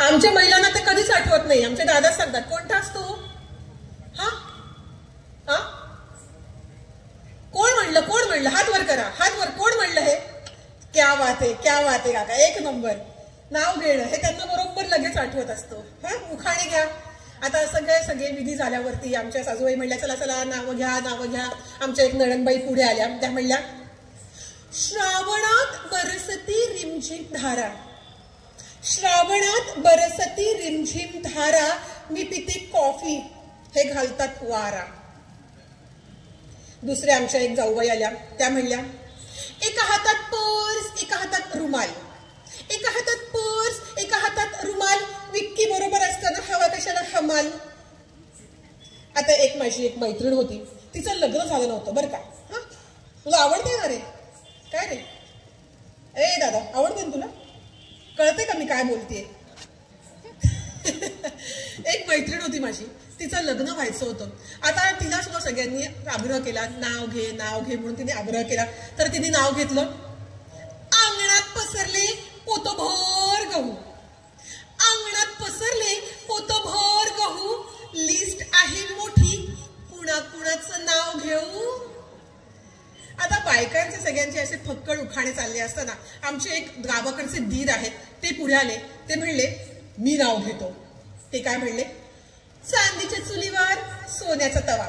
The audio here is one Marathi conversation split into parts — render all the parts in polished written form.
आमच्या महिलांना ते कधीच आठवत नाही. आमचे दादा सांगतात, कोणता असतो हा हा कोण म्हणलं हात वर करा, हात वर, कोण म्हणलं हे? क्या बात आहे काका, एक नंबर. नाव घेणं हे त्यांना बरोबर लगेच आठवत असतो. हा, उखाणे घ्या. आता सगळे विधी झाल्यावरती आमच्या सासूबाई म्हणल्या, चला चला नावं घ्या. आमच्या एक नळणबाई पुढे आल्या. त्या म्हणल्या, श्रावणात बरसती रिमझिम धारा, श्रावणात बरसती रिमझिम धारा, मी पिते कॉफी, हे घालतात वारा. दुसऱ्या आमच्या एक जाऊबाई आल्या. त्या म्हणल्या, एका हातात पर्स, एका हातात रुमाल, एका हातात पर्स, एका हातात रुमाल, विक्की बरोबर असताना हवा कशाला हमाल. आता माझी एक मैत्रीण होती, तिचं लग्न झालं नव्हतं बरं का. हा, तुला आवडते ना रे? काय रे? ए दादा, आवडते ना तुला? कळते का मी काय बोलतेय? एक मैत्रीण होती माझी, तिचं लग्न व्हायचं होतं. आता तिला सुद्धा सगळ्यांनी आग्रह केला, नाव घे म्हणून तिने आग्रह केला. तर तिने नाव घेतलं. अंगणात पसरले पोतभर गहू, अंगणात पसरले पोतभर गहू, लिस्ट आहे मोठी, कुणाचं नाव घेऊ. आता बायकांचे सगळ्यांचे असे फक्कड उखाणे चालले असताना आमचे एक गावाकडचे दीर आहेत, ते पुढे आले. ते म्हणले, मी नाव घेतो. ते काय म्हणले? चांदीच्या चुलीवर सोन्याचा तवा,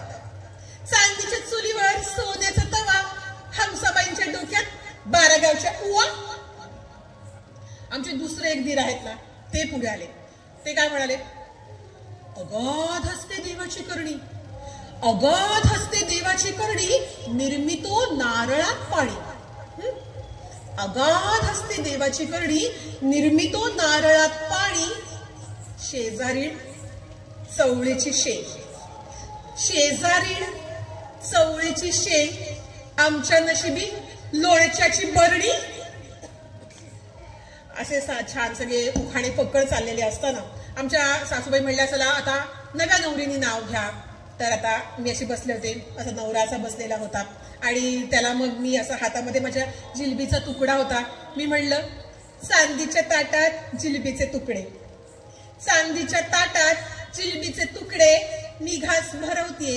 चांदीच्या चुलीवर सोन्याचा तवा, हमसाबाईंच्या डोक्यात 12 गावच्या उवा. आमचे दुसरे एक दीर आहेत ना, ते पुढे आले. ते काय म्हणाले? अगाध हसते देवाची करणी, अगाध हसते देवाची करणी, निर्मितो नारळात पाणी. अगाध हसते देवाची करणी, निर्मितो नारळात पाणी, शेजारी चवळीची शेंग, शेजारी चवळीची शेंग, आमच्या नशिबी लोणच्याची बरणी. असे छान सगळे उखाणे फक्कड चाललेले असताना आमच्या सासूबाई म्हणल्या, चला आता नव्या नवरीने नाव घ्या. तर आता मी अशी बसले होते, असा नवरा असा बसलेला होता आणि त्याला मग मी असं हातामध्ये माझ्या जिलबीचा तुकडा होता. मी म्हणलं, चांदीच्या ताटात जिलबीचे तुकडे, चांदीच्या ताटात जिलबीचे तुकडे, मी घास भरवतेय,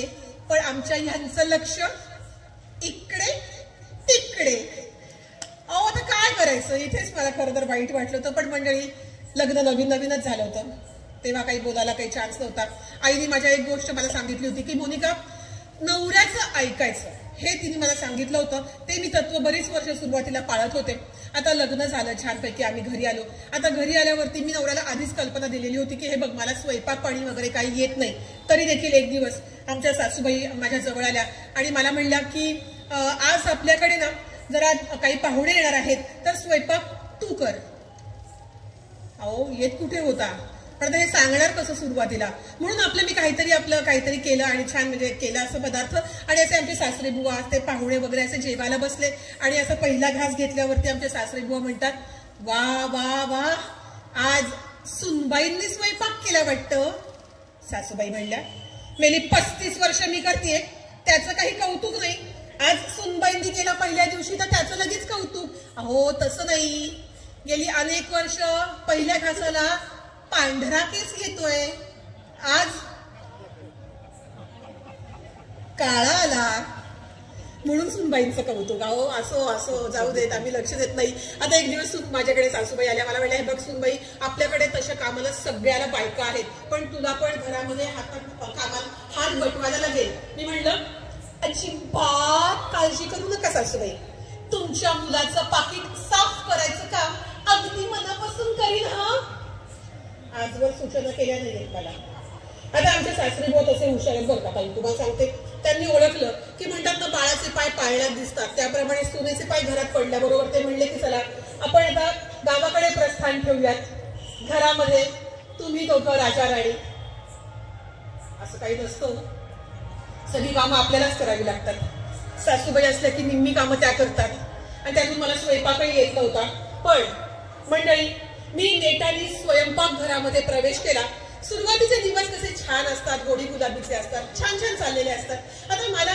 पण आमच्या ह्यांचं लक्ष इकडे तिकडे. अहो आता काय करायचं? इथेच मला खरं तर वाईट वाटलं होतं. पण मंडळी, लग्न नवीनच झालं होतं, तेव्हा काही बोलायला काही चान्स नव्हता. आईने माझ्या एक गोष्ट मला सांगितली होती की मोनिका, नवऱ्याचं ऐकायचं, हे तिने मला सांगितलं होतं. ते मी तत्व बरीच वर्ष सुरुवातीला पाळत होते. आता लग्न झालं छानपैकी, आम्ही घरी आलो. आता घरी आल्यावरती मी नवऱ्याला आधीच कल्पना दिलेली होती की हे बघ, मला स्वयंपाक पाणी वगैरे काही येत नाही. तरी देखील एक दिवस आमच्या सासूबाई माझ्या जवळ आल्या आणि मला म्हणल्या की आज आपल्याकडे ना जरा काही पाहुणे येणार आहेत, तर स्वयंपाक तू कर. अहो, येत कुठे होता, पण हे सांगणार कसं सुरुवातीला? म्हणून मी काहीतरी केलं आणि छान म्हणजे केलं असं पदार्थ. आणि असे आमचे सासरे बुवा ते पाहुणे वगैरे असे जेवायला बसले आणि असा पहिला घास घेतल्यावरती आमचे सासरे बुवा म्हणतात, वा वा वा, आज सुनबाईंनी स्वयंपाक केला वाटतं. सासूबाई म्हणल्या, मेली 35 वर्ष मी करतेय, त्याचं काही कौतुक नाही. आज सुनबाईंनी केला पहिल्या दिवशी, तर त्याचं लगेच कौतुक. अहो तसं नाही, गेली अनेक वर्ष पहिल्या घासाला पांढरा केस येतोय, आज काळा आला, म्हणून सुनबाईंचं कौतुक. अहो असो जाऊ देत, आम्ही लक्ष देत नाही. आता एक दिवस माझ्याकडे सासूबाई आल्या. मला म्हणल्या, हे बघ सुनबाई, आपल्याकडे तशा कामाला सगळ्याला बायका आहेत, पण तुला पण घरामध्ये कामाला हात बटवायला लागेल. मी म्हणलं, अजिबात काळजी करू नका सासूबाई, तुमच्या मुलाचं पाकिट साफ करायचं काम अगदी मनापासून करीन. हा, आजवर सूचना केल्या नाहीत मला. आता आमचे सासरे बहुत असे हुशार आहेत बरं का ताई, तुम्हाला सांगते. त्यांनी ओळखलं की म्हणतात ना, बाळाचे पाय पाळण्यात दिसतात, त्याप्रमाणे सुनेचे पाय घरात पडल्याबरोबर ते म्हणले की चला आपण आता गावाकडे प्रस्थान ठेवूयात, घरामध्ये तुम्ही दोघं राजा राणी. असं काही नसतं, सगळी कामं आपल्यालाच करावी लागतात. सासूबाई असल्या की निम्मी कामं त्या करतात आणि त्यातून मला स्वयंपाकही येत नव्हता. पण मंडळी, मी नेटाने स्वयंपाक घरामध्ये प्रवेश केला. सुरुवातीचे दिवस कसे छान असतात, गोडी गुलाबीचे असतात, छान चाललेले असतात. आता मला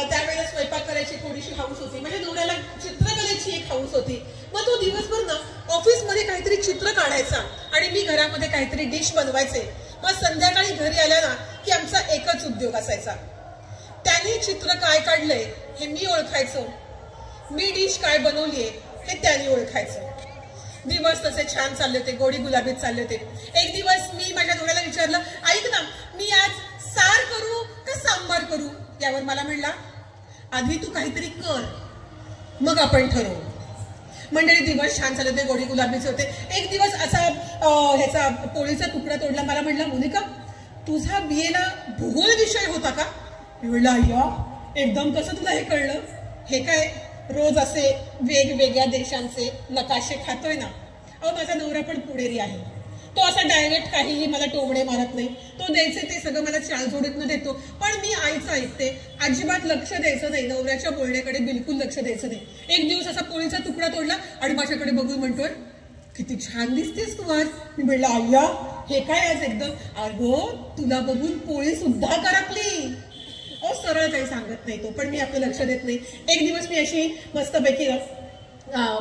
त्यावेळेला स्वयंपाक करायची थोडीशी हौस होती. म्हणजे नवऱ्याला चित्रकले बनवायची एक हौस होती. मग तो दिवसभर ना ऑफिसमध्ये काहीतरी चित्र काढायचा आणि मी घरामध्ये काहीतरी डिश बनवायचे. मग संध्याकाळी घरी आल्या ना की आमचा एकच उद्योग असायचा. त्याने चित्र काय काढलंय हे मी ओळखायचो, मी डिश काय बनवलीये हे त्याने ओळखायचं. दिवस तसे छान चालले होते, गोडी गुलाबीत चालले होते. एक दिवस मी माझ्या नवऱ्याला विचारलं, ऐक ना मी आज सार करू का सांबार करू? यावर मला म्हणला, आधी तू काहीतरी कर मग आपण ठरवू. मंडळी दिवस छान चालले होते, गोडी गुलाबीचे होते. एक दिवस असा ह्याचा पोळीचा तुकडा तोडला. मला म्हणला, मोनिका तुझा बीएला भूगोल विषय होता का? मी म्हणलं, अय्या एकदम कसं तुला हे कळलं? हे काय रोज असे वेगवेगळ्या देशांचे नकाशे खातोय ना. अहो माझा नवरा पण पुणेरी आहे. तो असा डायरेक्ट काहीही मला टोमणे मारत नाही. तो द्यायचे ते सगळं मला चालजोडीतनं देतो. पण मी आईचं ऐकते, अजिबात लक्ष द्यायचं नाही, नवऱ्याच्या बोलण्याकडे बिलकुल लक्ष द्यायचं नाही. एक दिवस असा पोळीचा तुकडा तोडला आणि माझ्याकडे बघून म्हणतोय, किती छान दिसतेस तू आज. मी म्हणलं, आय्या हे काय आज एकदम? अगो तुला बघून पोळी सुद्धा करपली. सरळ काही सांगत नाही तो, पण मी आपलं लक्ष देत नाही. एक दिवस मी अशी मस्तपैकी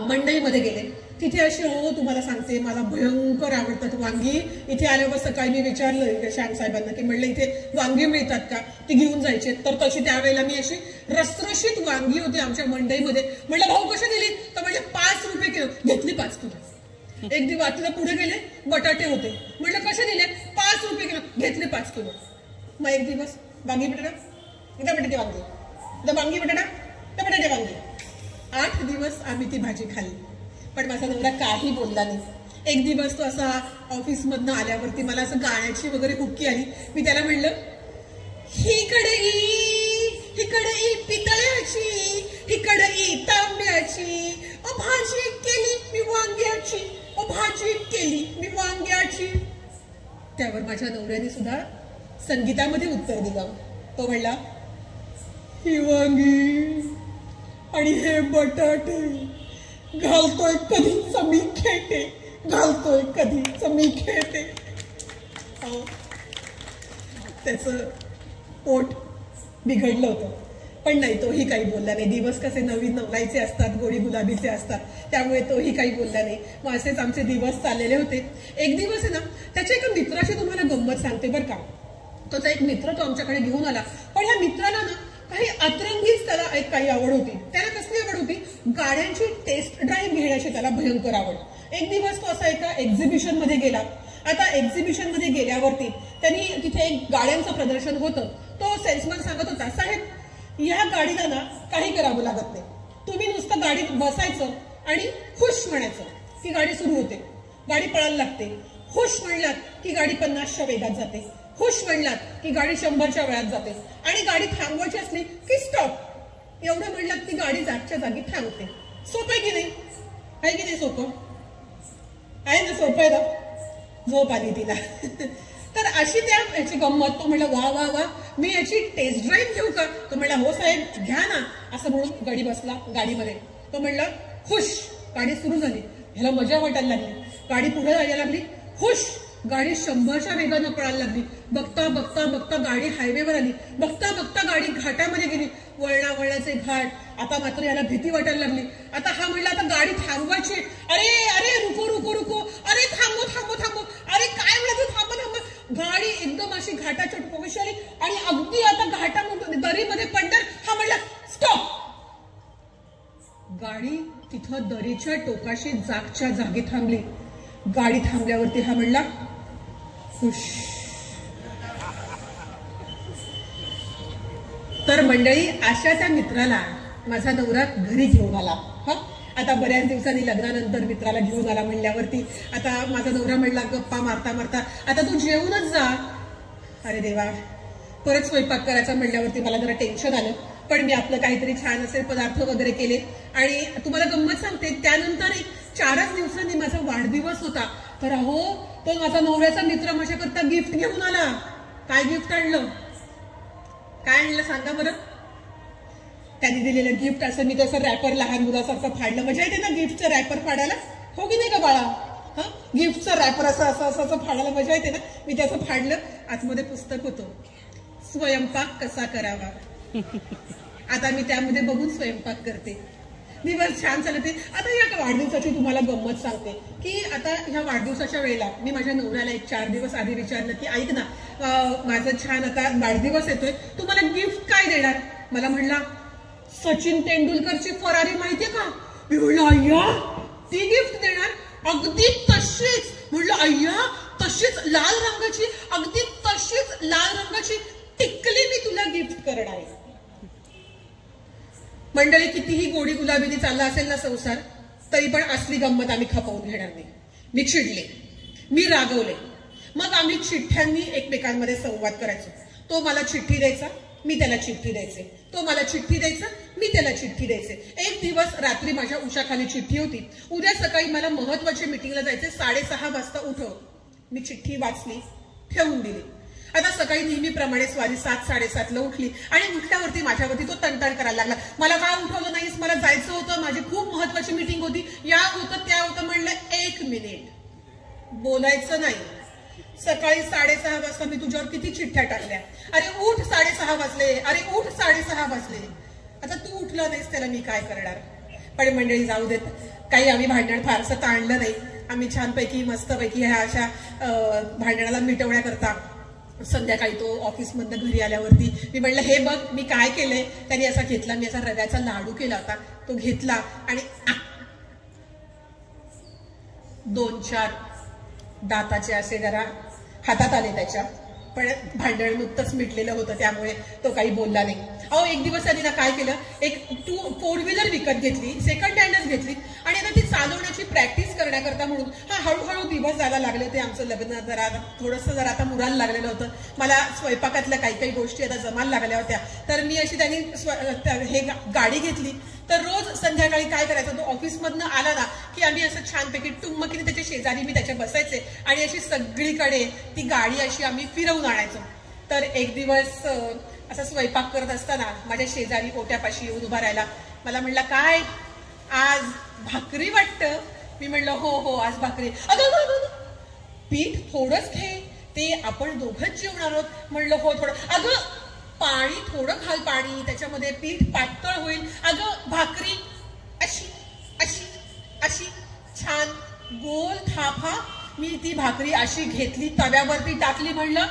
मंडईमध्ये गेले. तिथे अशी तुम्हाला सांगते मला भयंकर आवडतात वांगी. इथे आल्यावर सकाळी मी विचारलं श्याम साहेबांना की म्हणलं इथे वांगी मिळतात का, ती घेऊन जायचे. तर तशी त्यावेळेला मी अशी रसरशीत वांगी होती आमच्या मंडईमध्ये. म्हणलं भाऊ कशी दिली? तर म्हणजे 5 रुपये किलो. घेतली 5 किलो. एक दिवस तिला पुढे गेले, बटाटे होते. म्हणलं कसे दिले? 5 रुपये किलो. घेतले 5 किलो. मग एक दिवस वांगी बटाटा, एकदा बटाटे वांगी, एकदा वांगी बटाटा, तर बटाटे वांगी. 8 दिवस आम्ही ती भाजी खाल्ली. पण माझा नवरा काही बोलला नाही. एक दिवस तो असा ऑफिसमधनं आल्यावरती मला असं गाण्याची वगैरे हुक्की आली. मी त्याला म्हणलं, ही कढई पितळ्याची, ही कढई तांब्याची, ओ भाजी केली मी वांग्याची, ओ भाजी केली मी वांग्याची. त्यावर माझ्या नवऱ्याने सुद्धा संगीतामध्ये उत्तर दिलं. तो म्हणला, ही वांगी आणि हे बटाटे घालतोय कधीच मी खेटे, घालतोय कधीच मी खेटे. त्याचं पोट बिघडलं होतं, पण नाही तोही काही बोलला नाही. दिवस कसे नवीन नवलाईचे असतात, गोडी गुलाबीचे असतात, त्यामुळे तोही काही बोलला नाही. मग असेच आमचे दिवस चाललेले होते. एक दिवस आहे ना त्याच्या एका मित्राशी तुम्हाला गंमत सांगते बरं का. त्याचा एक मित्र तो आमच्याकडे घेऊन आला. पण ह्या मित्राला ना काही अतरंगीच त्याला एक काही आवड होती. त्याला कसली आवड होती? गाड्यांची टेस्ट ड्राईव्ह घेण्याची त्याला भयंकर आवड. एक दिवस तो असा एका एक्झिबिशन मध्ये गेला. आता एक्झिबिशन मध्ये गेल्यावरती त्यांनी तिथे एक गाड्यांचं प्रदर्शन होतं. तो सेल्समन सांगत होता, साहेब या गाडीला ना काही करावं लागत नाही, तुम्ही नुसतं गाडीत बसायचं आणि खुश म्हणायचं की गाडी सुरू होते, गाडी पळायला लागते. खुश म्हणलात की गाडी 50च्या वेगात जाते, खुश म्हणलात की गाडी 100च्या वेळात जाते, आणि गाडी थांबवायची असली की स्टॉप. एवढं म्हणलात की गाडी जागच्या जागी थांबते. सोपं आहे की नाही? आहे की नाही सोपं? आहे ना, सोपं आहे ना. झोप आली तिला. तर अशी त्या याची गंमत. तो म्हणला, वा वा वा मी याची टेस्ट ड्राईव्ह घेऊ का? तो म्हणला, हो साहेब घ्या ना. असं म्हणून गाडी बसला गाडीमध्ये. तो म्हणला खुश, गाडी सुरू झाली. ह्याला मजा वाटायला लागली. गाडी पुढे जायला लागली. खुश, गाडी 100च्या वेगानं पळायला लागली. बघता बघता बघता गाडी हायवेवर आली. बघता बघता गाडी घाटामध्ये गेली. वळणाचे घाट. आता मात्र याला भीती वाटायला लागली. आता हा म्हणला, आता गाडी थांबवायची. अरे अरे रुको रुको रुको, अरे थांबो थांबो थांबो, अरे काय म्हणायचं थांबो थांबो. गाडी एकदम अशी घाटाच्या टोकाशी आली आणि अगदी आता घाटामध्ये दरीमध्ये पडणार. हा म्हणला स्टॉप. गाडी तिथं दरीच्या टोकाशी जागच्या जागी थांबली. गाडी थांबल्यावरती हा म्हणला खुश. तर मंडळी अशा त्या मित्राला माझा नवरा घरी घेऊन आला. आता बऱ्याच दिवसांनी लग्नानंतर मित्राला घेऊन आला म्हणल्यावरती आता माझा नवरा म्हणला गप्पा मारता मारता, आता तू जेवूनच जा. अरे देवा, परत स्वयंपाक करायचा म्हणल्यावरती मला जरा टेन्शन आलं. पण मी आपलं काहीतरी छान असे पदार्थ वगैरे केले. आणि तुम्हाला गंमत सांगते, त्यानंतर 4च दिवसांनी माझा वाढदिवस होता. तर अहो तो माझा नवऱ्याचा मित्र माझ्याकरता गिफ्ट घेऊन आला. काय गिफ्ट आणलं? काय आणलं सांगा बरं? त्यांनी दिलेलं गिफ्ट असं मी तसं रॅपर लहान मुलासारखं फाडलं. मजा येते ना गिफ्टचं रॅपर फाडायला, हो की नाही का बाळा? गिफ्टचं रॅपर असं असं असं असं फाडायला मजा येते ना. मी त्याचं फाडलं. आतमध्ये पुस्तक होतं, स्वयंपाक कसा करावा. आता मी त्यामध्ये बघून स्वयंपाक करते. दिवस छान चालत आहे. आता या वाढदिवसाची तुम्हाला गंमत सांगते की आता ह्या वाढदिवसाच्या वेळेला मी माझ्या नवऱ्याला एक 4 दिवस आधी विचारलं की ऐक ना, माझं छान आता वाढदिवस येतोय, तुम्हाला गिफ्ट काय देणार? मला म्हणला सचिन तेंडुलकरची फरारी माहितीये का? मी म्हणलं अय्या ती गिफ्ट देणार? अगदी तशीच. म्हणलं अय्या तशीच लाल रंगाची, अगदी तशीच लाल रंगाची टिकली मी तुला गिफ्ट करणार आहे. मंडळी, कितीही गोडी गुलाबीने चालला असेल ना संसार, तरी पण असली गंमत आम्ही खपवून घेणार नाही. मी चिडले, मी रागवले. मग आम्ही चिठ्ठ्यांनी एकमेकांमध्ये संवाद करायचो. तो मला चिठ्ठी द्यायचा, मी त्याला चिठ्ठी द्यायचे. तो मला चिठ्ठी द्यायचा, मी त्याला चिठ्ठी द्यायचे. एक दिवस रात्री माझ्या उशाखाली चिठ्ठी होती. उद्या सकाळी मला महत्वाच्या मीटिंगला जायचे, 6:30 वाजता उठव. मी चिठ्ठी वाचली, ठेवून दिली. आता सकाळी नेहमीप्रमाणे स्वारी 7-7:30ला उठली आणि उठल्यावरती माझ्यावरती तो तणतण करायला लागला. मला काय उठवलं नाहीस, मला जायचं होतं, माझी खूप महत्वाची मीटिंग होती, या होतं त्या होतं. म्हणलं 1 मिनिट बोलायचं नाही. सकाळी 6:30 वाजता मी तुझ्यावर किती चिठ्ठ्या टाकल्या. अरे उठ 6:30 वाजले, अरे उठ 6:30 वाजले. आता तू उठला नाहीस, त्याला मी काय करणार? पण मंडळी जाऊ देत, काही आम्ही भांडण फारसं ताणलं नाही. आम्ही छानपैकी मस्तपैकी ह्या अशा भांडणाला मिटवण्याकरता संध्याकाळी तो ऑफिसमधनं घरी आल्यावरती मी म्हणलं हे बघ मी काय केलंय. त्यांनी असा घेतला, मी असा रव्याचा लाडू केला होता, तो घेतला आणि 2-4 दाताचे असे जरा हातात आले त्याच्या. पण भांडण नुकतंच मिटलेलं होतं, त्यामुळे तो काही बोलला नाही. अहो एक दिवस त्यांनी ना काय केलं, एक 4 व्हीलर विकत घेतली, सेकंड हँडच घेतली आणि आता ती चालवण्याची प्रॅक्टिस करण्याकरता म्हणून हळूहळू दिवस जायला लागले होते. आमचं लग्न जरा आता मुरायला लागलेलं होतं. मला स्वयंपाकातल्या काही गोष्टी आता जमायला लागल्या होत्या. तर मी अशी त्यांनी हे गाडी घेतली. तर रोज संध्याकाळी काय करायचं, तो ऑफिसमधनं आला ना की आम्ही असं छानपैकी टुम्मकीने त्याच्या शेजारी मी त्याच्या बसायचे आणि अशी सगळीकडे ती गाडी अशी आम्ही फिरवून आणायचो. तर एक दिवस असा स्वयंपाक करत असताना माझ्या शेजारी ओट्यापाशी येऊन उभा राहिला. मला म्हणला काय आज भाकरी वाटतं? मी म्हणलं हो आज भाकरी. अगं पीठ थोडंच घे, ते आपण दोघंच जेवणार आहोत. म्हणलं हो थोडं. अगं पाणी थोडं घाल, पाणी त्याच्यामध्ये पीठ पातळ होईल. अगं भाकरी अशी अशी अशी छान गोल थापा. मी ती भाकरी अशी घेतली, तव्यावरती टाकली. म्हणलं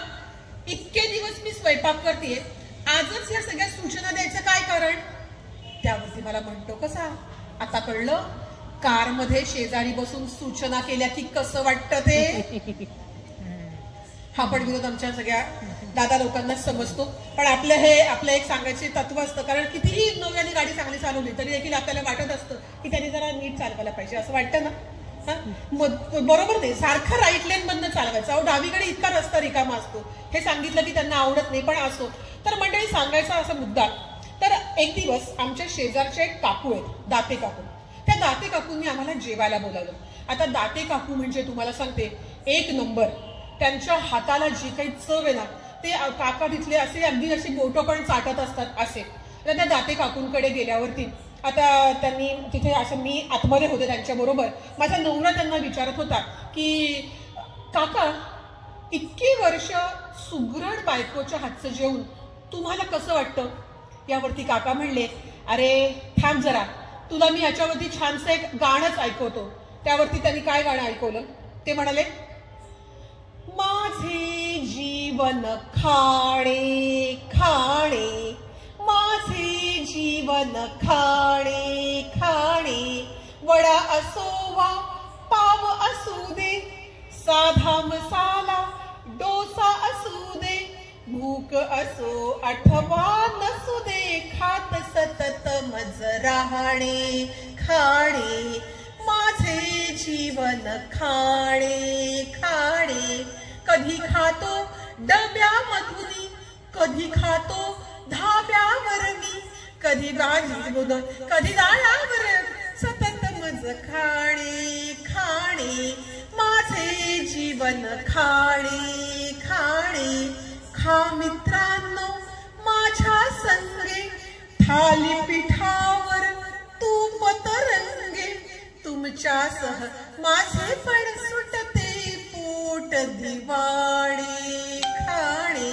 इतके दिवस मी स्वयंपाक करतेय, आजच या सगळ्या सूचना द्यायचं काय कारण? त्यावरती मला म्हणतो कसा आता कळलं, कारमध्ये शेजारी बसून सूचना केल्या की कसं वाटतं ते. हा पण विनोद आमच्या सगळ्या दादा लोकांनाच समजतो. पण आपलं एक सांगायचे तत्व असतं, कारण कितीही नव्याने गाडी चांगली चालवली तरी देखील आपल्याला वाटत असतं की त्यांनी जरा नीट चालवायला पाहिजे, असं वाटतं ना. बरोबर नाही, सारखं राईट लेन मधनं चालवायचं. अहो डावीकडे इतका रस्ता रिकामा असतो, हे सांगितलं की त्यांना आवडत नाही, पण असो. तर मंडळी सांगायचा असा मुद्दा. तर एक दिवस आमच्या शेजारचे एक काकू आहेत, दाते काकू. त्या दाते काकूंनी आम्हाला जेवायला बोलावलं. आता दाते काकू म्हणजे तुम्हाला सांगते 1 नंबर. त्यांच्या हाताला जी काही चव आहे ना, ते काका तिथले असे अगदी असे बोटं पण चाटत असतात असे. तर त्या दाते काकूंकडे गेल्यावरती आता त्यांनी तिथे असं, मी आतमध्ये होते त्यांच्या बरोबर. माझा नवरा त्यांना विचारत होता की काका इतकी वर्ष सुगरण बायकोच्या हातचं जेवण तुम्हाला कसं वाटतं? यावरती काका म्हणले अरे थांब जरा, तुला मी याच्यावरती छानसं एक गाणंच ऐकवतो. त्यावरती त्यांनी काय गाणं ऐकवलं ते म्हणाले, माझे जीवन खाणे खाणे, माझे जीवन खाणे खाणे, वडा असो वा पाव असू दे, साधा मसाला डोसा असू दे, भूक असो अथवा नसू दे, खात सतत मज राहणे खाणे, माझे जीवन खाणे खाणे. कधी खातो डब्यामधून, कधी खातो धाब्यावरनी, कधी भाजी बुध कधी डाळावर, सतत मज खाणे खाणे, माझे जीवन खाणे खाणे. खा मित्रांनो माझ्या संगे, थालीपीठावर तूप तरंगे, तुमच्यासह माझे पण सुटते पोट दिवाळी खाणे,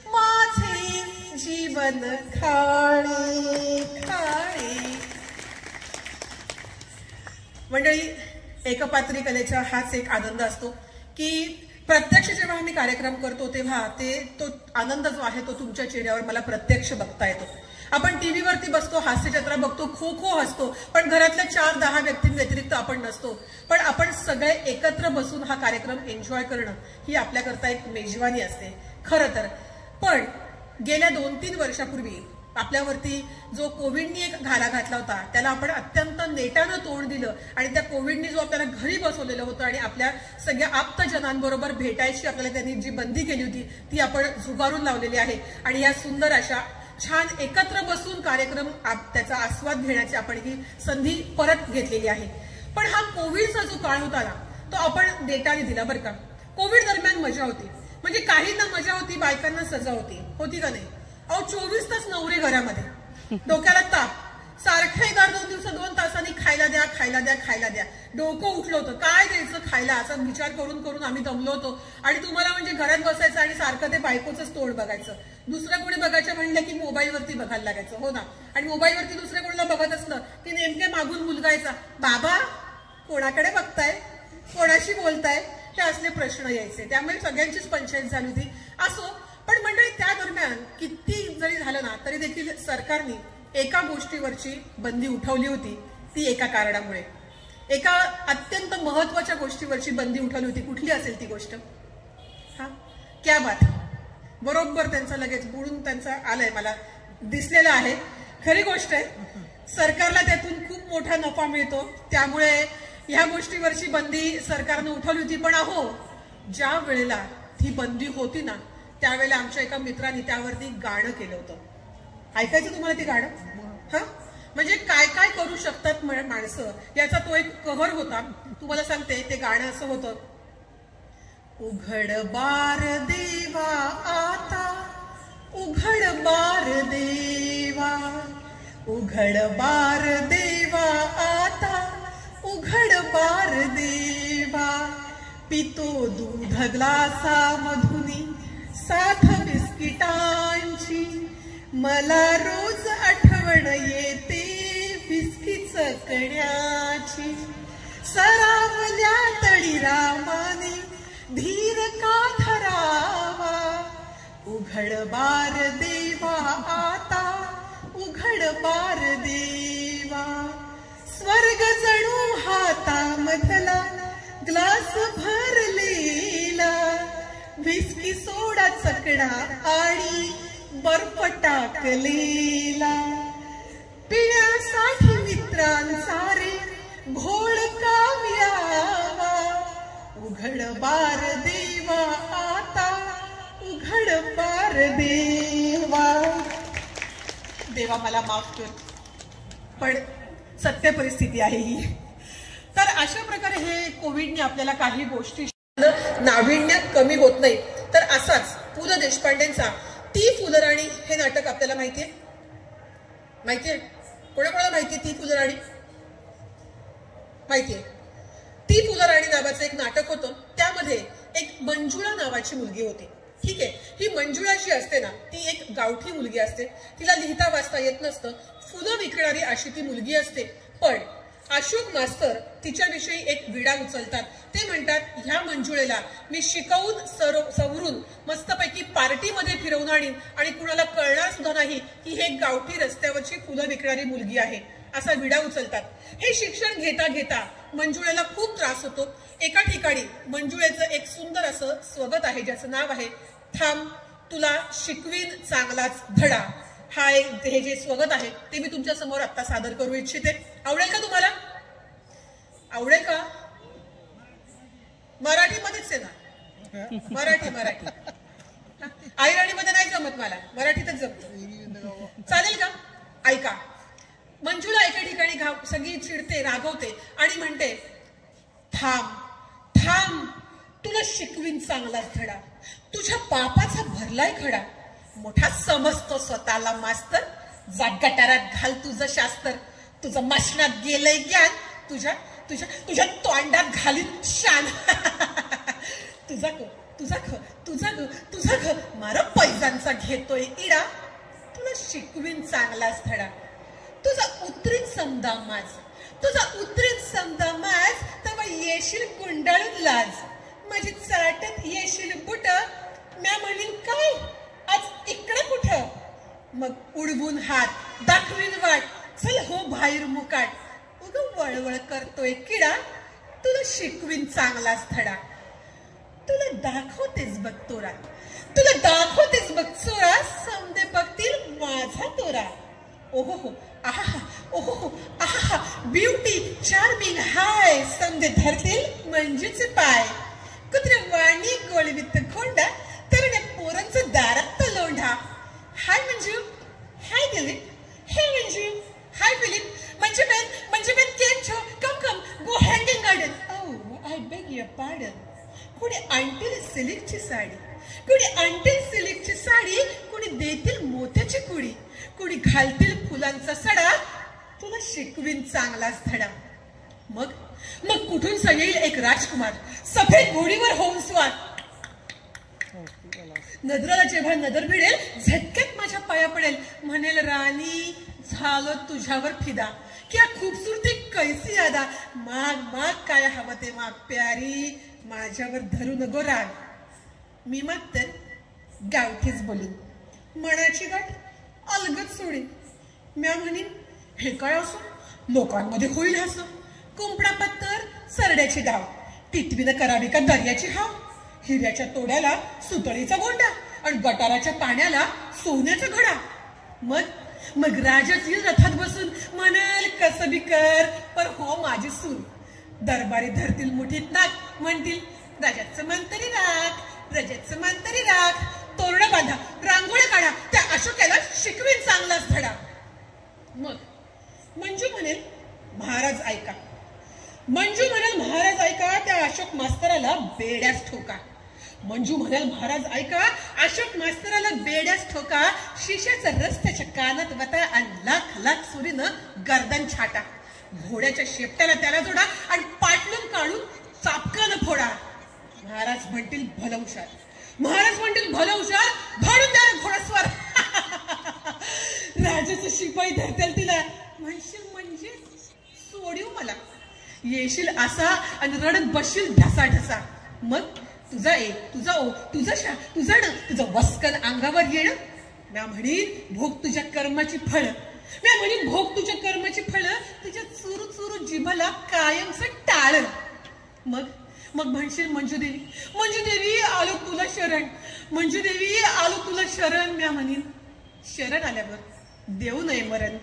माझे जीवन खाणे खाणे. मंडळी, एकपात्री कलेचा हाच एक आनंद असतो की प्रत्यक्ष जेव्हा आम्ही कार्यक्रम करतो तेव्हा तो आनंद जो आहे तो तुमच्या चेहऱ्यावर मला प्रत्यक्ष बघता येतो. आपण टीव्हीवरती बसतो, हास्यजत्रा बघतो, खो खो हसतो, पण घरातल्या 4-10 व्यक्तींव्यतिरिक्त आपण नसतो. पण आपण सगळे एकत्र बसून हा कार्यक्रम एन्जॉय करणं ही आपल्याकरता एक मेजवानी असते खरं तर. पण गेल्या 2-3 वर्षापूर्वी आपल्यावरती जो कोविडनी एक घाला घातला होता त्याला आपण अत्यंत नेटानं तोंड दिलं आणि त्या कोविडनी जो आपल्याला घरी बसवलेलं होतं आणि आपल्या सगळ्या आप्तजनांबरोबर भेटायची आपल्याला त्यांनी जी बंदी केली होती ती आपण झुगारून लावलेली आहे. आणि या सुंदर अशा छान एकत्र बसून कार्यक्रम त्याचा आस्वाद घेण्याची आपण ही संधी परत घेतलेली आहे. पण हा कोविडचा जो काळ होता ना तो आपण डेटाने दिला बरं का. कोविड दरम्यान मजा होती, म्हणजे काहींना मजा होती, बायकांना सजा होती का नाही. 24 तास नवरे घरामध्ये, डोक्याला ताप, सारखे 2 दिवस 2 तासांनी खायला द्या. डोकं उठलं होतं, काय द्यायचं खायला असा विचार करून करून आम्ही दमलो होतो. आणि तुम्हाला म्हणजे घरात बसायचं आणि सारखं ते बायकोचंच तोंड बघायचं. दुसरं कोणी बघायचं म्हणलं की मोबाईलवरती बघायला लागायचं, हो ना. आणि मोबाईलवरती दुसऱ्या कोणाला बघत असलं की नेमके मागून मुलगायचा, बाबा कोणाकडे बघताय, कोणाशी बोलताय, हे असले प्रश्न यायचे. त्यामुळे सगळ्यांचीच पंचायत झाली होती. असो, पण मंडळी त्या दरम्यान किती जरी झालं ना तरी देखील सरकारने एका गोष्टीवरची बंदी उठवली होती. ती एका कारणामुळे, एका अत्यंत महत्वाच्या गोष्टीवरची बंदी उठवली होती. कुठली असेल ती गोष्ट? हा, क्या बात. बरोबर त्यांचा लगेच बुडून त्यांचा आलंय, मला दिसलेलं आहे. खरी गोष्ट आहे, सरकारला त्यातून खूप मोठा नफा मिळतो. त्यामुळे ह्या गोष्टीवरची बंदी सरकारनं उठवली होती. पण अहो, ज्या वेळेला ती बंदी होती ना त्यावेळेला आमच्या एका मित्रांनी त्यावरती गाणं केलं होतं. ऐकायचं तुम्हाला ते गाणं? हा, म्हणजे काय काय करू शकतात माणसं याचा तो एक कहर होता. तुम्हाला सांगते, ते गाणं असं होतं. उघड बार देवा आता, उघड बार देवा, उघड बार देवा आता, उघड बार देवा. पितो दूध ग्लासा मधुनी 7 बिस्किटांची, मला रोज आठवण येते बिस्किट चकण्याची. सरावल्या तळी रामाने धीर का धरावा, उघड बार देवा आता, उघड बार देवा. स्वर्ग जणू हातामधला ग्लास भरलेला, विस्की सोडा चकणा आणि बर्फ टाकलेला. पिण्यासाठी मित्रांचा रे घोळ काव्यावा, उघड बार देवा आता, उघड बार देवा. देवा मला माफ कर, पण सत्य परिस्थिती आहे ही. तर अशा प्रकारे हे कोविडने आपल्याला काही गोष्टी नाविन्य कमी होत नाही. तर असाच पु ल देशपांडेंचा ती फुलराणी हे नाटक आपल्याला माहितीये? कोणाकोणाला माहितीये ती फुलराणी? माहितीये. ती फुलराणी नावाचं एक नाटक होतं. त्यामध्ये एक मंजुळा नावाची मुलगी होती. ठीक आहे, ही मंजुळा जी असते ना ती एक गावठी मुलगी असते. तिला लिहिता वाचता येत नसतं. फुलं विकणारी अशी ती मुलगी असते. पण अशोक मास्तर तिच्याविषयी एक विडा उचलतात. ते म्हणतात, ह्या मंजुळेला मी शिकवून सवरून मस्तपैकी पार्टीमध्ये फिरवून आणीन आणि कुणाला कळणार सुद्धा नाही की हे गावठी रस्त्यावरची फुलं विकणारी मुलगी आहे, असा विडा उचलतात. हे शिक्षण घेता घेता मंजुळेला खूप त्रास होतो. एका ठिकाणी मंजुळेचं एक सुंदर असं स्वगत आहे ज्याचं नाव आहे थांब तुला शिकवीन चांगलाच धडा. हे जे स्वगत आहे ते मी तुमच्या समोर आता सादर करू इच्छिते. आवडेल का तुम्हाला? आवडेल का? मराठीमध्येच आहे ना? मराठी आईराणीमध्ये नाही जमत मला, मराठीतच जमत. चालेल का? ऐका. मंजुळा एका ठिकाणी सगळी चिडते, रागवते आणि म्हणते थांब थांब तुला शिकवीन चांगलाच धडा. तुझ्या पापाचा भरलाय खडा. मोठा समजतो स्वतःला मास्तर. जा गटारात घाल तुझं शास्त्र. तुझं मशनात गेलंय ज्ञान. तुझ्या तुझ्या तुझ्या तोंडात घालीन शान. तुझा घ मार पैजांचा घेतोय इडा. तुला शिकवीन चांगलाच धडा. तुझा उतरीत समजा माझ, तुझा उतरीत समजा माझ, तेव्हा येशील गुंडाळून लाज, माझी चाटत येशील बुट, म्या म्हणीन काय आज इकडं कुठं, मग उडवून हात दाखवीन वाट, चल हो बाहेर मुकाट, उग वळवळ करतोय किडा, तुला शिकवीन चांगलाच धडा, तुला दाखवतेच बघ तोरा, तुला दाखवतेच बघ चोरा, समदे बघतील माझा तोरा. ओहो हो आहा, ओहो आहा, ब्युटी चार्मिंग हाय, समदे धरतील मंजूचे पाय, कुत्रे वाणी गोळवीत खोंडा, तरुण्या पोरांचं दारात लोंढा. हाय Manju, hi Dilip, hey Manju, hi Philip, Manju ben केम छो, come come go hand in garden. Oh I beg your pardon. कुणी आणतील सिल्कची साडी, कुणी आणतील सिल्कची साडी, कुणी देतील मोत्याची कुडी, कुणी घालतील फुलांचा सडा, तुला शिकवीन चांगलाच धडा. मग मग कुठून येईल एक राजकुमार, सफेद घोडीवर होऊन स्वार, नजराला जेव्हा नजर भिडेल, झटक्यात माझ्या पाया पडेल, म्हणेल राणी झालो तुझ्यावर फिदा, क्या खूबसूरती कैसी यादा, माग माग काय हवं ते माग, प्यारी माझ्यावर धरू नको राग. मी मग तर गावठीच बोलीन, मनाची गाठ अलगद सोडीन, म्या म्हणीन हे काय असं, लोकांमध्ये होईल असं, कुंपडा पत्तर सरड्याची डाव, टिटवीनं करावी का दर्याची हाव, हिऱ्याच्या तोड्याला सुतळीचा गोंडा, आणि गटाराच्या पाण्याला सोन्याचा घडा. मग राजाच येईल रथात बसून, म्हणाल कसं बी कर पण हो माझी सून, दरबारी धरतील मुठीत नाक, म्हणतील राजाचं मन तरी राख, रजेचं मन तरी राख, तोरणं बांधा, रांगोळ्या काढा, त्या अशोकाला शिकवीन चांगलाच धडा. मग मंजू म्हणेल महाराज ऐका, मंजू म्हणेल महाराज ऐका, त्या अशोक मास्तराला बेड्यास ठोका, मंजू म्हणाल महाराज ऐका, अशोक मास्तराला बेड्यास ठोका, शिशाचा रस त्याच्या कानात वता, आणि लाख लाख सुरीनं गर्दन छाटा, घोड्याच्या शेपट्याला त्याला जोडा, आणि पाटलून काढून चापकानं फोडा. महाराज म्हणतील भलं हुशार, महाराज म्हणतील भलं हुशार, भाडून द्या घोडस्वार. राजाचं शिपाई धरतील तिला, म्हणशील म्हणजे सोडीव मला, येशील असा आणि रडत बसशील ढसा ढसा. मग तुझा एक, तुझा ओ, तुझा शा, तुझा ड, तुझं वस्कन अंगावर येणं, म्या म्हणीन भोग तुझ्या कर्माची फळ, म्या म्हणीन भोग तुझ्या कर्माची फळ, तुझ्या चुरू चुरू जिभला कायमचं टाळ. मग म्हणशील मंजू देवी आलो तुला शरण, मंजू देवी आलो तुला शरण, म्या म्हणीन शरण आल्यावर देऊ नये मरण,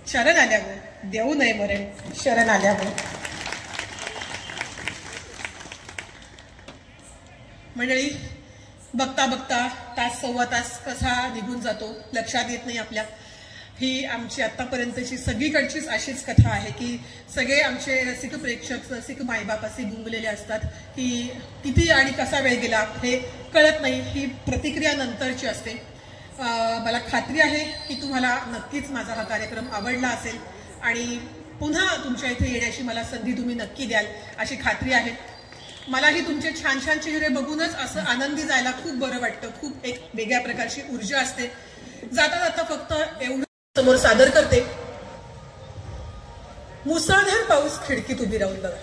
शरण आल्यावर देऊ नये मरण, शरण आल्यावर. मंडळी, बघता बघता तास सव्वा तास कसा निघून जातो लक्षात येत नाही आपल्या. ही आमची आतापर्यंतची सगळीकडचीच अशीच कथा आहे की सगळे आमचे रसिक प्रेक्षक, रसिक मायबाप असे गुंगलेले असतात की किती आणि कसा वेळ गेला हे कळत नाही. ही प्रतिक्रिया नंतरची असते. मला खात्री आहे की तुम्हाला नक्कीच माझा हा कार्यक्रम आवडला असेल आणि पुन्हा तुमच्या इथे येण्याची मला संधी तुम्ही नक्की द्याल अशी खात्री आहे. मलाही तुमचे छान छान चेहरे बघूनच असं आनंदी जायला खूप बरं वाटतं. खूप एक वेगळ्या प्रकारची ऊर्जा असते. जाता जाता फक्त एवढं समोर सादर करते. मुसळधार पाऊस खिडकीत उभी राहून बघा.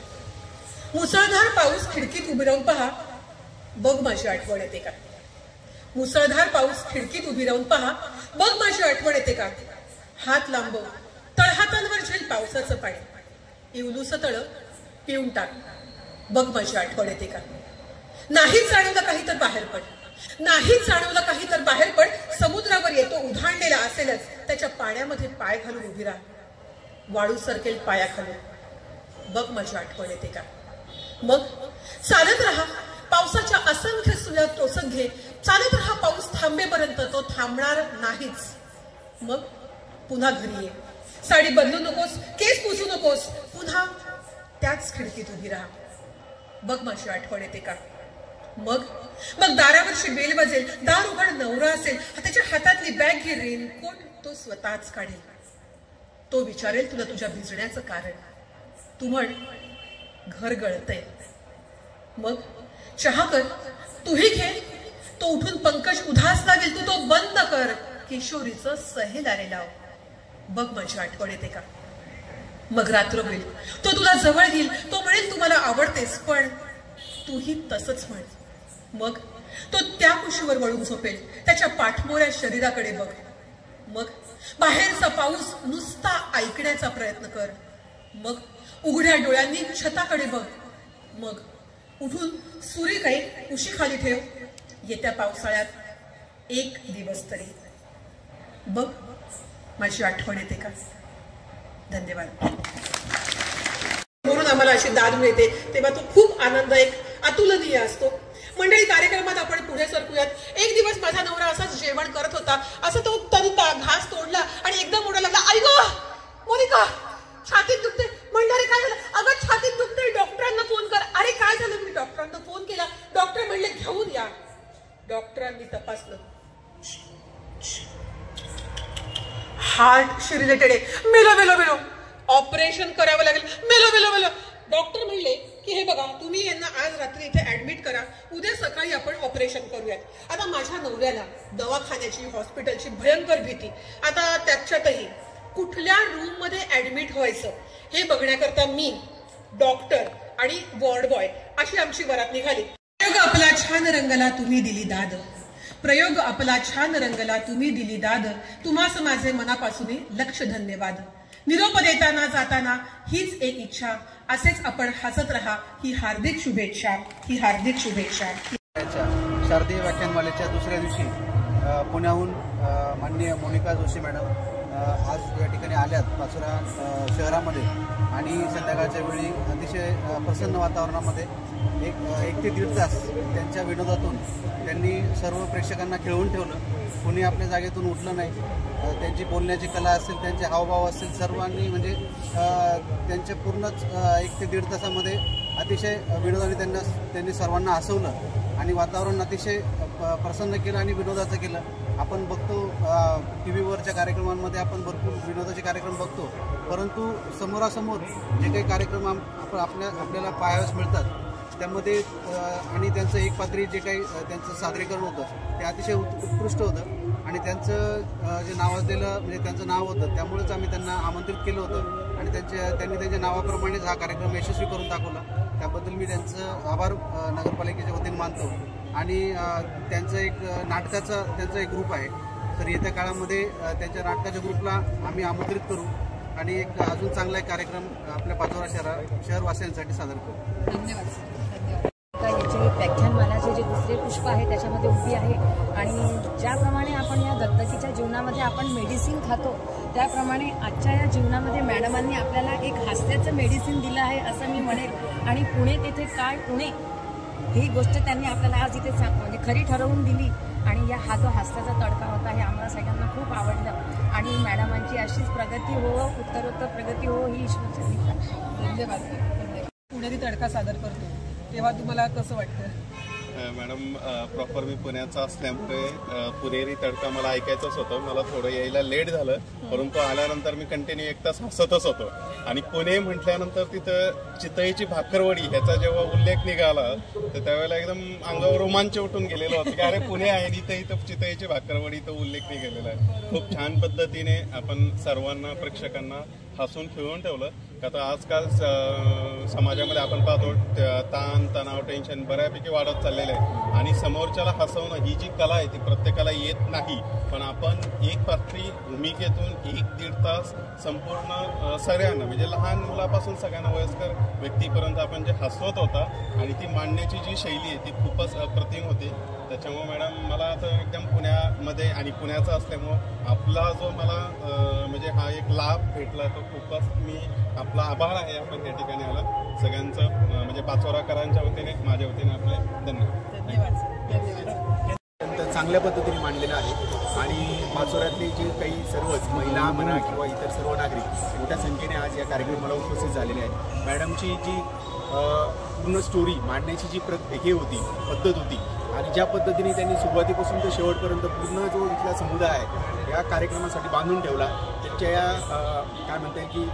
मुसळधार पाऊस खिडकीत उभी राहून पहा, बघ माझी आठवण येते का. मुसळधार पाऊस खिडकीत उभी राहून पहा, बघ माझी आठवण येते का. हात लांबव, तळहातांवर झेल पावसाचं पाणी. इवलूस तळ पिऊन टाक, बघ माझी आठवण येते का. नाहीच जाणवलं काही तर बाहेर पड, नाहीच जाणवलं काही तर बाहेर पड. समुद्रावर येतो उधाणलेला असेलच, त्याच्या पाण्यामध्ये पाय घालून उभी राहा. वाळू सरकेल पायाखालून, बघ माझी आठवण येते का. मग चालत राहा, पावसाच्या असंख्य सुया टोचत घे. चालत राहा, पाऊस थांबेपर्यंत. तो थांबणार नाहीच. मग पुन्हा घरी ये. साडी बदलू नकोस, केस पुसू नकोस. पुन्हा त्याच खिडकीत उभी राहा, बघ माझी आठवण येते का. मग दारावरची बेल वाजेल, दार उघड नवरा असेल, त्याच्या हातातली बॅग घे. रेनकोट तो स्वतःच काढेल. तो विचारेल तुला तुझ्या भिजण्याचं कारण. तू म्हण घर गळतंय. मग चहा कर, तूही घे. तो उठून पंकज उधास लागेल, तू तो बंद कर. किशोरीचं सहेलारे लाव. बघ माझी आठवण येते का? मग रात्र होईल, तो तुला जवळ घेईल, तो म्हणेल तू मला आवडतेस, पण तूही तसंच म्हण. मग तो त्या कुशीवर वळून झोपेल, त्याच्या पाठमोऱ्या शरीराकडे बघ. मग बाहेरचा पाऊस नुसता ऐकण्याचा प्रयत्न कर. मग उघड्या डोळ्यांनी छताकडे बघ. मग उठून सुरी काही उशीखाली ठेव. येत्या पावसाळ्यात एक दिवस तरी बघ माझी आठवण येते का? धन्यवाद. म्हणून आम्हाला अशी दाद मिळते तेव्हा तो खूप आनंद एक अतुलनीय असतो. मंडळी, कार्यक्रमात आपण पुढे सरकूयात. एक दिवस माझा नवरा असाच जेवण करत होता. असं तो तरुता घास तोडला आणि एकदम ओरडा लागला, आई गो मोनिका, छातीत दुखते. म्हणणारे काय झालं? अगं छातीत दुखते, डॉक्टरांना फोन कर. अरे काय झालं? मी डॉक्टरांना फोन केला. डॉक्टर म्हणले घेऊन या. डॉक्टरांनी तपासलं, हार्टशी रिलेटेड आहे. मेलो ऑपरेशन करावं लागेल. मेलो. डॉक्टर म्हणले की हे बघा, तुम्ही यांना आज रात्री इथे ऍडमिट करा, उद्या सकाळी आपण ऑपरेशन करूयात. आता माझ्या नवऱ्याला दवाखान्याची, हॉस्पिटलची भयंकर भीती. आता त्याच्यातही कुठल्या रूम मध्ये ऍडमिट व्हायचं हे बघण्याकरता मी, डॉक्टर आणि वॉर्ड बॉय अशी आमची वरात निघाली. प्रयोग आपला छान रंगला तुम्ही दिली दाद. प्रयोग आपला छान रंगला तुम्ही दिली दाद. तुम्हास माझे मनापासून लक्ष धन्यवाद. निरोप देताना जाताना हीच एक इच्छा, असेच आपण हसत रहा, ही हार्दिक शुभेच्छा. शारदीय व्याख्यानमालेच्या दुसऱ्या दिवशी पुण्याहून माननीय मोनिका जोशी मॅडम आज या ठिकाणी आल्यात पाचोरा शहरामध्ये आणि संध्याकाळच्या वेळी अतिशय प्रसन्न वातावरणामध्ये एक ते दीड तास त्यांच्या विनोदातून त्यांनी सर्व प्रेक्षकांना खेळवून ठेवलं. कोणी आपल्या जागेतून उठलं नाही. त्यांची बोलण्याची कला असेल, त्यांचे हावभाव असतील, सर्वांनी म्हणजे त्यांच्या पूर्णच एक ते दीड तासामध्ये अतिशय विनोदाने त्यांनी सर्वांना हसवलं आणि वातावरण अतिशय प्रसन्न केलं आणि विनोदाचं केलं. आपण बघतो टी व्हीवरच्या कार्यक्रमांमध्ये आपण भरपूर विनोदाचे कार्यक्रम बघतो, परंतु समोरासमोर जे काही कार्यक्रम आपल्याला पाहावयास मिळतात त्यामध्ये आणि त्यांचं एक पात्री जे काही त्यांचं सादरीकरण होतं ते अतिशय उत्कृष्ट होतं आणि त्यांचं जे नावाजलेलं म्हणजे त्यांचं नाव होतं त्यामुळेच आम्ही त्यांना आमंत्रित केलं होतं आणि त्यांनी त्यांच्या नावाप्रमाणेच हा कार्यक्रम यशस्वी करून दाखवला. त्याबद्दल मी त्यांचं आभार नगरपालिकेच्या वतीने मानतो. आणि त्यांचं एक नाटकाचा त्यांचा एक ग्रुप आहे, तर येत्या काळामध्ये त्यांच्या नाटकाच्या ग्रुपला आम्ही आमंत्रित करू आणि एक अजून चांगला एक कार्यक्रम आपल्या पाचोरा शहरवासियांसाठी सादर करू. धन्यवाद. याचे व्याख्यानमालाचे जे दुसरे पुष्प आहे त्याच्यामध्ये उभी आहे आणि ज्याप्रमाणे आपण या दत्तकीच्या जीवनामध्ये आपण मेडिसिन खातो त्याप्रमाणे आजच्या या जीवनामध्ये मॅडमांनी आपल्याला एक हास्याचं मेडिसिन दिलं आहे असं मी म्हणेल. आणि पुणे तेथे काय पुणे ही गोष्ट त्यांनी आपल्याला आज इथे म्हणजे खरी ठरवून दिली आणि हा जो हास्याचा तडका होता हे आम्हाला सगळ्यांना खूप आवडलं आणि मॅडमांची अशीच प्रगती हो, उत्तरोत्तर प्रगती हो ही ईश्वरचरणी प्रार्थना. धन्यवाद. पुणेरी तडका सादर करतो तेव्हा तुम्हाला कसं वाटतं? मॅडम, प्रॉपर मी पुण्याचा असल्यामुळे पुणेरी तडका मला ऐकायचंच होतं. मला थोडं यायला लेट झालं, परंतु आल्यानंतर मी कंटिन्यू एक तास हसतच होतो. आणि पुणे म्हटल्यानंतर तिथं चितळीची भाकरवडी ह्याचा जेव्हा उल्लेख निघाला तर त्यावेळेला एकदम अंगावर रोमांच उठून गेलेलं होतं की अरे पुणे आहे आणि इथं चितळीची भाकरवडी तो उल्लेख निघालेला आहे. खूप छान पद्धतीने आपण सर्वांना प्रेक्षकांना हसून खेळून ठेवलं. का तर आजकाल समाजामध्ये आपण पाहतो ताण तणाव टेन्शन बऱ्यापैकी वाढत चाललेलं आहे आणि समोरच्याला हसवणं ही जी कला आहे ती प्रत्येकाला येत नाही. पण आपण एक पात्री भूमिकेतून 1-1.5 तास संपूर्ण सगळ्यांना म्हणजे लहान मुलापासून सगळ्यांना वयस्कर व्यक्तीपर्यंत आपण जे हसवत होता आणि ती मांडण्याची जी शैली आहे ती खूपच अप्रतिम होती. त्याच्यामुळे मॅडम मला तर एकदम पुण्यामध्ये आणि पुण्याचा असल्यामुळं आपला जो मला म्हणजे हा एक लाभ भेटला तो खूपच मी आपला आभार आहे. आपण या ठिकाणी आला सगळ्यांचं म्हणजे पाचोराकरांच्या वतीने माझ्या वतीने आपले धन्यवाद. चांगल्या पद्धतीने मांडलेलं आहे आणि पाचोऱ्यातली जी काही सर्वच महिला म्हणा किंवा इतर सर्व नागरिक मोठ्या संख्येने आज या कार्यक्रमाला उपस्थित झालेले आहेत. मॅडमची जी पूर्ण स्टोरी मांडण्याची जी हे होती पद्धत होती आणि ज्या पद्धतीने त्यांनी सुरुवातीपासून ते शेवटपर्यंत पूर्ण जो इथला समुदाय आहे या कार्यक्रमासाठी बांधून ठेवला त्याच्या या काय म्हणता येईल की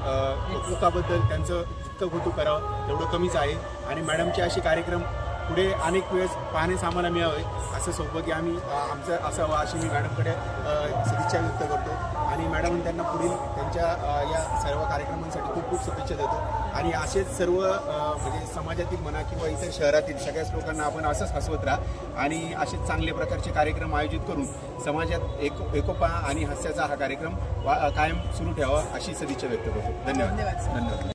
कौतुकाबद्दल त्यांचं जितकं कौतुक करावं तेवढं कमीच आहे. आणि मॅडमचे असे कार्यक्रम पुढे अनेक वेळेस पाहण्यास आम्हाला मिळावे असं सौभाग्य आम्ही आमचं असावं अशी मी मॅडमकडे सदिच्छा व्यक्त करतो आणि मॅडम त्यांना पुढील त्यांच्या या सर्व कार्यक्रमांसाठी खूप खूप शुभेच्छा देतो आणि असेच सर्व म्हणजे समाजातील म्हणा किंवा इतर शहरातील सगळ्याच लोकांना आपण असंच हसवत राहा आणि असेच चांगल्या प्रकारचे कार्यक्रम आयोजित करून समाजात एकोपा आणि हास्याचा हा कार्यक्रम कायम सुरू ठेवा अशी सदिच्छा व्यक्त करतो. धन्यवाद.